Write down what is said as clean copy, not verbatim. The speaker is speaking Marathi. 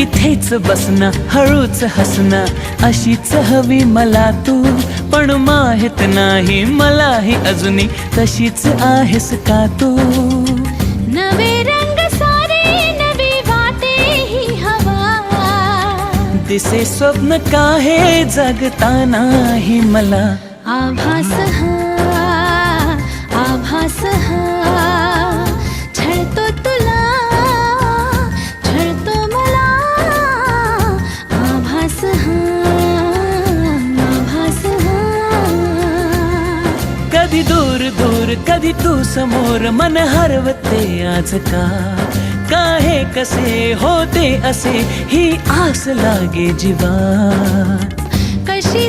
इथेच बसना हळूच हसना अशीच हवी मला तू पण माहित नाही मलाही अजूनही तशीच आहेस का तू नवे रंग सारे नवी वाटे ही हवा दिसे स्वप्न काहे जगतानाही मला आभास हा छळतो तुला छळतो मला आभास हा कधी दूर दूर कधी तू समोर मन हरवते आज का हे कसे होते असे ही आस लागे जीवा कशी